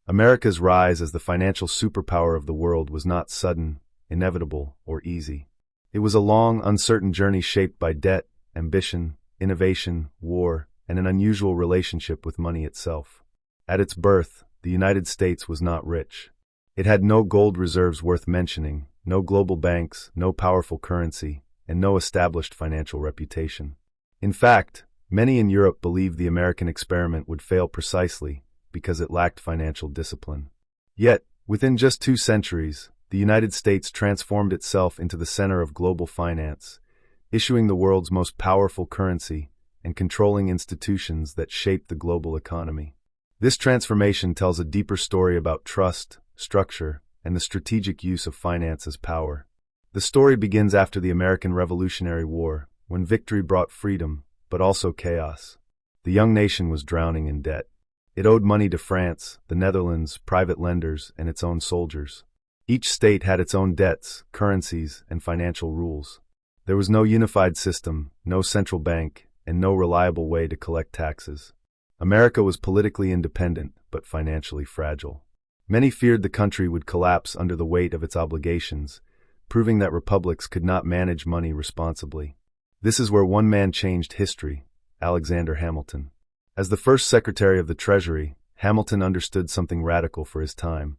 America's rise as the financial superpower of the world was not sudden, inevitable, or easy. It was a long, uncertain journey shaped by debt, ambition, innovation, war, and an unusual relationship with money itself. At its birth, the United States was not rich. It had no gold reserves worth mentioning, no global banks, no powerful currency, and no established financial reputation. In fact, many in Europe believed the American experiment would fail precisely because it lacked financial discipline. Yet, within just 2 centuries, the United States transformed itself into the center of global finance, issuing the world's most powerful currency and controlling institutions that shaped the global economy. This transformation tells a deeper story about trust, structure, and the strategic use of finance as power. The story begins after the American Revolutionary War, when victory brought freedom, but also chaos. The young nation was drowning in debt. It owed money to France, the Netherlands, private lenders, and its own soldiers. Each state had its own debts, currencies, and financial rules. There was no unified system, no central bank, and no reliable way to collect taxes. America was politically independent, but financially fragile. Many feared the country would collapse under the weight of its obligations, proving that republics could not manage money responsibly. This is where one man changed history, Alexander Hamilton. As the first Secretary of the Treasury, Hamilton understood something radical for his time,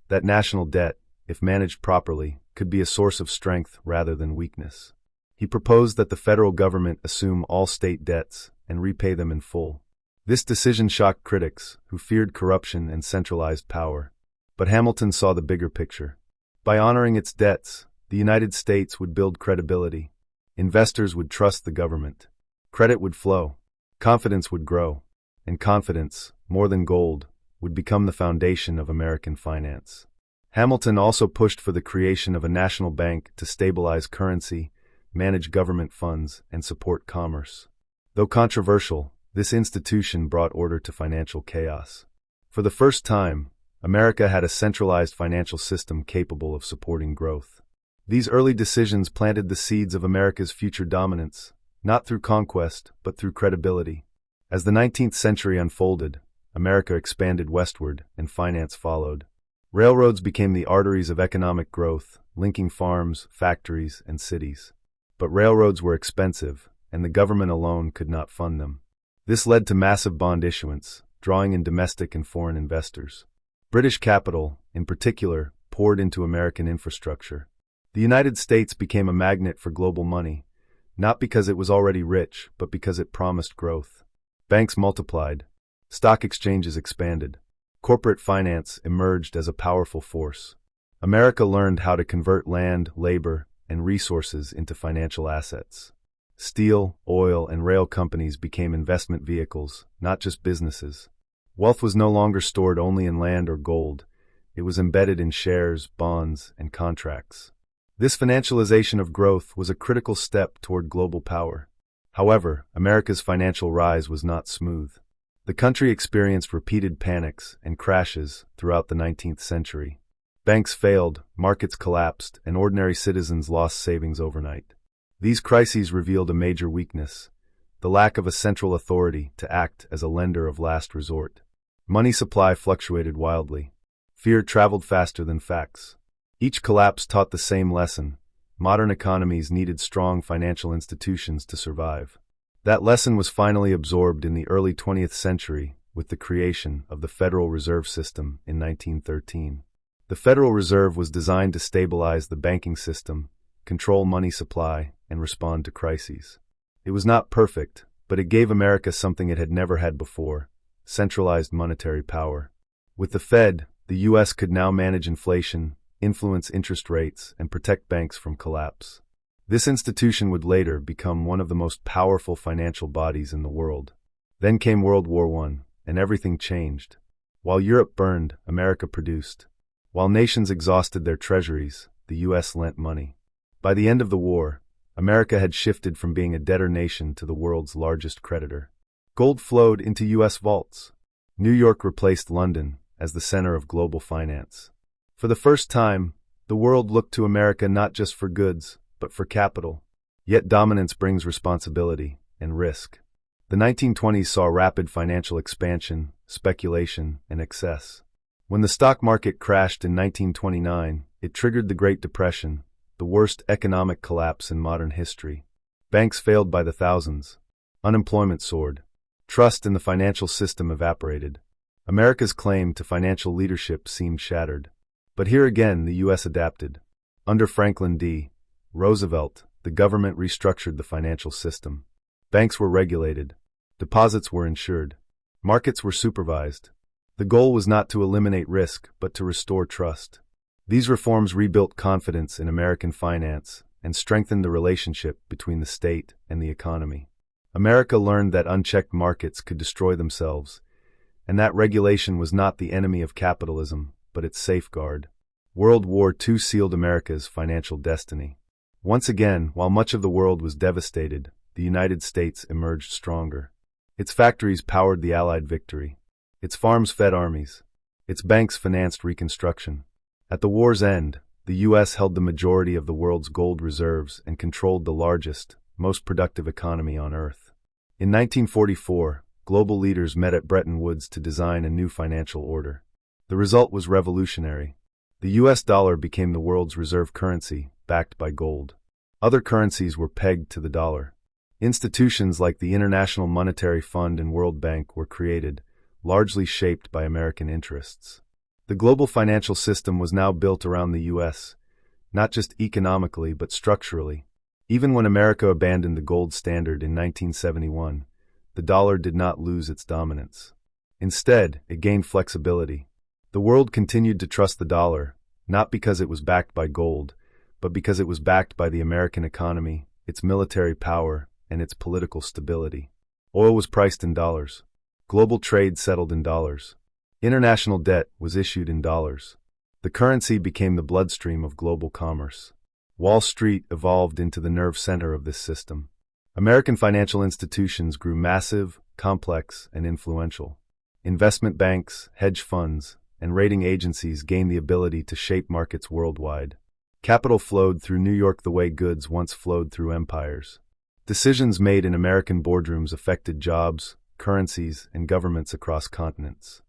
that national debt, if managed properly, could be a source of strength rather than weakness. He proposed that the federal government assume all state debts and repay them in full. This decision shocked critics, who feared corruption and centralized power. But Hamilton saw the bigger picture. By honoring its debts, the United States would build credibility. Investors would trust the government. Credit would flow. Confidence would grow. And confidence, more than gold, would become the foundation of American finance. Hamilton also pushed for the creation of a national bank to stabilize currency, manage government funds, and support commerce. Though controversial, this institution brought order to financial chaos. For the first time, America had a centralized financial system capable of supporting growth. These early decisions planted the seeds of America's future dominance, not through conquest, but through credibility. As the 19th century unfolded, America expanded westward, and finance followed. Railroads became the arteries of economic growth, linking farms, factories, and cities. But railroads were expensive, and the government alone could not fund them. This led to massive bond issuance, drawing in domestic and foreign investors. British capital, in particular, poured into American infrastructure. The United States became a magnet for global money, not because it was already rich, but because it promised growth. Banks multiplied. Stock exchanges expanded. Corporate finance emerged as a powerful force. America learned how to convert land, labor, and resources into financial assets. Steel, oil, and rail companies became investment vehicles, not just businesses. Wealth was no longer stored only in land or gold. It was embedded in shares, bonds, and contracts. This financialization of growth was a critical step toward global power. However, America's financial rise was not smooth. The country experienced repeated panics and crashes throughout the 19th century. Banks failed, markets collapsed, and ordinary citizens lost savings overnight. These crises revealed a major weakness: the lack of a central authority to act as a lender of last resort. Money supply fluctuated wildly. Fear traveled faster than facts. Each collapse taught the same lesson: modern economies needed strong financial institutions to survive. That lesson was finally absorbed in the early 20th century with the creation of the Federal Reserve System in 1913. The Federal Reserve was designed to stabilize the banking system, control money supply, and respond to crises. It was not perfect, but it gave America something it had never had before: centralized monetary power. With the Fed, the U.S. could now manage inflation, influence interest rates, and protect banks from collapse. This institution would later become one of the most powerful financial bodies in the world. Then came World War I, and everything changed. While Europe burned, America produced. While nations exhausted their treasuries, the U.S. lent money. By the end of the war, America had shifted from being a debtor nation to the world's largest creditor. Gold flowed into U.S. vaults. New York replaced London as the center of global finance. For the first time, the world looked to America not just for goods, but for capital. Yet dominance brings responsibility and risk. The 1920s saw rapid financial expansion, speculation, and excess. When the stock market crashed in 1929, it triggered the Great Depression, the worst economic collapse in modern history. Banks failed by the thousands. Unemployment soared. Trust in the financial system evaporated. America's claim to financial leadership seemed shattered. But here again, the U.S. adapted. Under Franklin D. Roosevelt, the government restructured the financial system. Banks were regulated. Deposits were insured. Markets were supervised. The goal was not to eliminate risk, but to restore trust. These reforms rebuilt confidence in American finance and strengthened the relationship between the state and the economy. America learned that unchecked markets could destroy themselves, and that regulation was not the enemy of capitalism, but its safeguard. World War II sealed America's financial destiny. Once again, while much of the world was devastated, the United States emerged stronger. Its factories powered the Allied victory. Its farms fed armies. Its banks financed reconstruction. At the war's end, the U.S. held the majority of the world's gold reserves and controlled the largest, most productive economy on Earth. In 1944, global leaders met at Bretton Woods to design a new financial order. The result was revolutionary. The U.S. dollar became the world's reserve currency, backed by gold. Other currencies were pegged to the dollar. Institutions like the International Monetary Fund and World Bank were created, largely shaped by American interests. The global financial system was now built around the U.S., not just economically but structurally. Even when America abandoned the gold standard in 1971, the dollar did not lose its dominance. Instead, it gained flexibility. The world continued to trust the dollar, not because it was backed by gold, but because it was backed by the American economy, its military power, and its political stability. Oil was priced in dollars. Global trade settled in dollars. International debt was issued in dollars. The currency became the bloodstream of global commerce. Wall Street evolved into the nerve center of this system. American financial institutions grew massive, complex, and influential. Investment banks, hedge funds, and rating agencies gained the ability to shape markets worldwide. Capital flowed through New York the way goods once flowed through empires. Decisions made in American boardrooms affected jobs, currencies, and governments across continents.